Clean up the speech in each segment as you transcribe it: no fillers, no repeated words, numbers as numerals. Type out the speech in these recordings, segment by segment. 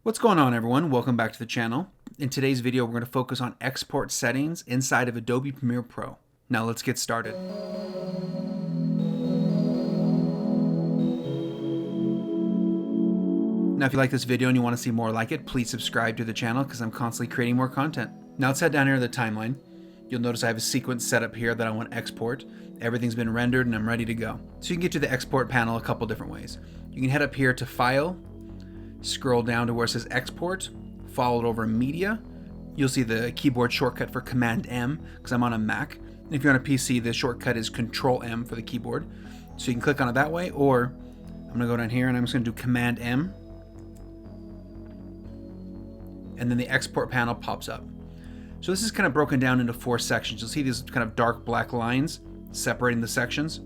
What's going on, everyone? Welcome back to the channel. In today's video, we're going to focus on export settings inside of Adobe Premiere Pro. Now let's get started. Now if you like this video and you want to see more like it, please subscribe to the channel because I'm constantly creating more content. Now let's head down here to the timeline. You'll notice I have a sequence set up here that I want to export. Everything's been rendered and I'm ready to go. So you can get to the export panel a couple different ways. You can head up here to File, scroll down to where it says Export, followed over Media. You'll see the keyboard shortcut for Command M because I'm on a Mac. And if you're on a PC, the shortcut is Control M for the keyboard. So you can click on it that way, or I'm going to go down here and I'm just going to do Command M. And then the export panel pops up. So this is kind of broken down into 4 sections. You'll see these kind of dark black lines separating the sections.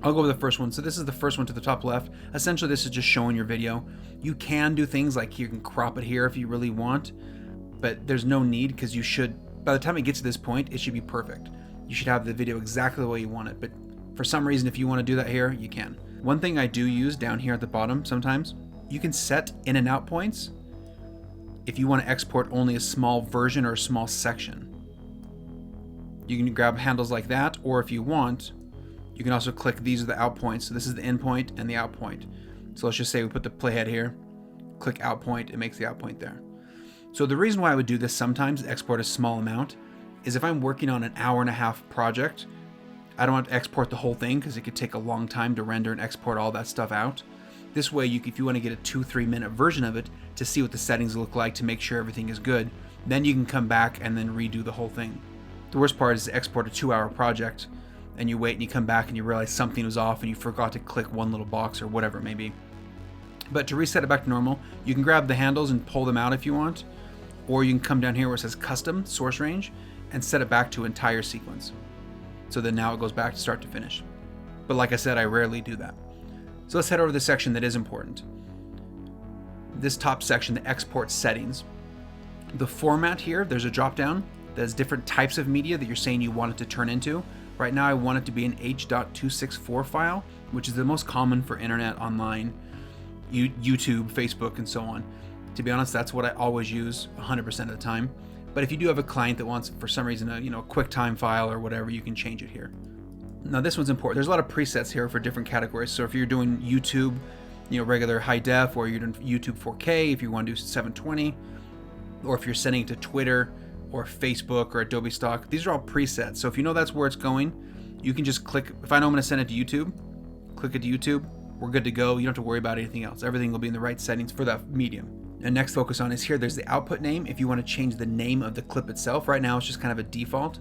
I'll go over the first one. So this is the first one to the top left. Essentially, this is just showing your video. You can do things like you can crop it here if you really want, but there's no need because you should, by the time it gets to this point, it should be perfect. You should have the video exactly the way you want it, but for some reason, if you want to do that here, you can. One thing I do use down here at the bottom sometimes, you can set in and out points if you want to export only a small version or a small section. You can grab handles like that, or if you want, you can also click, these are the out points. So this is the in point and the out point. So let's just say we put the playhead here, click out point, it makes the out point there. So the reason why I would do this sometimes, export a small amount, is if I'm working on an hour-and-a-half project, I don't want to export the whole thing because it could take a long time to render and export all that stuff out. This way, if you want to get a 2-3 minute version of it to see what the settings look like to make sure everything is good, then you can come back and then redo the whole thing. The worst part is to export a 2-hour project and you wait and you come back and you realize something was off and you forgot to click one little box or whatever it may be. But to reset it back to normal, you can grab the handles and pull them out if you want, or you can come down here where it says Custom Source Range and set it back to entire sequence. So then now it goes back to start to finish. But like I said, I rarely do that. So let's head over to the section that is important. This top section, the export settings. The format here, there's a drop down that has different types of media that you're saying you want it to turn into. Right now I want it to be an H.264 file, which is the most common for internet, online, YouTube, Facebook, and so on. To be honest, that's what I always use 100% of the time. But if you do have a client that wants, for some reason, a QuickTime file or whatever, you can change it here. Now this one's important. There's a lot of presets here for different categories. So if you're doing YouTube, regular high def, or you're doing YouTube 4K, if you want to do 720, or if you're sending it to Twitter or Facebook or Adobe Stock, these are all presets. So if you know that's where it's going, you can just click. If I know I'm going to send it to YouTube, click it to YouTube. We're good to go. You don't have to worry about anything else. Everything will be in the right settings for that medium. And next focus on is here. There's the output name. If you want to change the name of the clip itself, right now it's just kind of a default.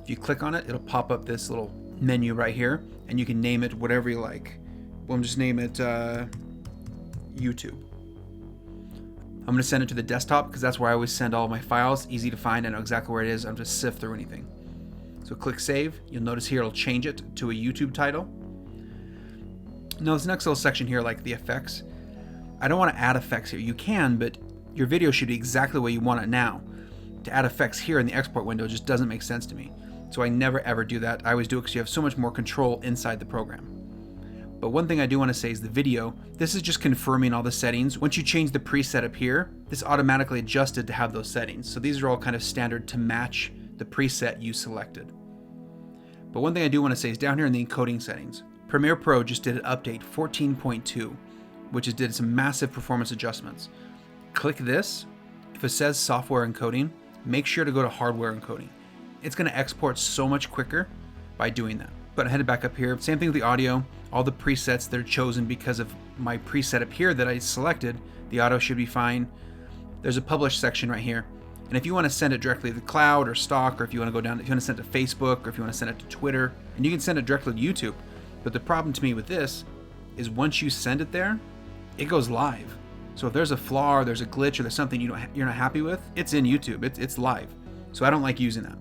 If you click on it, it'll pop up this little menu right here, and you can name it whatever you like. We'll just name it YouTube. I'm going to send it to the desktop because that's where I always send all my files. Easy to find. I know exactly where it is. I'm just sift through anything. So click Save. You'll notice here it'll change it to a YouTube title. Now this next little section here, like the effects, I don't want to add effects here. You can, but your video should be exactly the way you want it now. To add effects here in the export window just doesn't make sense to me. So I never ever do that. I always do it because you have so much more control inside the program. But one thing I do want to say is the video, this is just confirming all the settings. Once you change the preset up here, this automatically adjusted to have those settings. So these are all kind of standard to match the preset you selected. But one thing I do want to say is down here in the encoding settings, Premiere Pro just did an update 14.2, which did some massive performance adjustments. Click this. If it says software encoding, make sure to go to hardware encoding. It's going to export so much quicker by doing that. But I headed back up here. Same thing with the audio. All the presets that are chosen because of my preset up here that I selected, the audio should be fine. There's a publish section right here. And if you want to send it directly to the cloud or stock, or if you want to go down, if you want to send it to Facebook, or if you want to send it to Twitter, and you can send it directly to YouTube. But the problem to me with this is once you send it there, it goes live. So if there's a flaw or there's a glitch or there's something you're not happy with, it's in YouTube. It's live. So I don't like using that.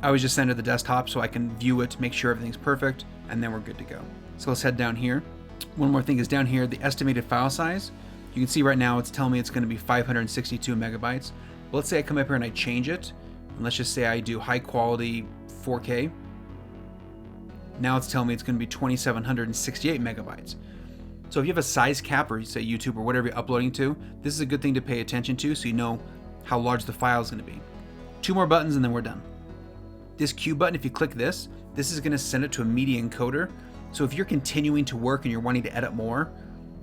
I always just send it to the desktop so I can view it, make sure everything's perfect, and then we're good to go. So let's head down here. One more thing is down here, the estimated file size. You can see right now it's telling me it's going to be 562 megabytes. But let's say I come up here and I change it, and let's just say I do high quality 4K. Now it's telling me it's going to be 2768 megabytes. So if you have a size cap, or you say YouTube or whatever you're uploading to, this is a good thing to pay attention to so you know how large the file is going to be. 2 more buttons and then we're done. This Q button, if you click this is going to send it to a media encoder. So if you're continuing to work and you're wanting to edit more,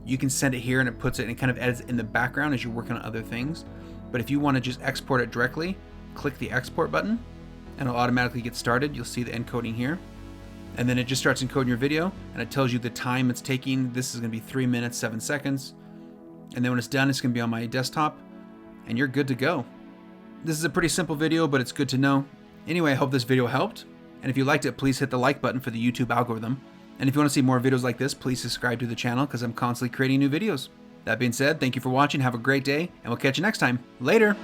you can send it here and it puts it and it kind of edits in the background as you're working on other things. But if you want to just export it directly, click the export button and it'll automatically get started. You'll see the encoding here. And then it just starts encoding your video and it tells you the time it's taking. This is going to be 3 minutes, 7 seconds. And then when it's done, it's going to be on my desktop and you're good to go. This is a pretty simple video, but it's good to know. Anyway, I hope this video helped. And if you liked it, please hit the like button for the YouTube algorithm. And if you want to see more videos like this, please subscribe to the channel because I'm constantly creating new videos. That being said, thank you for watching. Have a great day and we'll catch you next time. Later.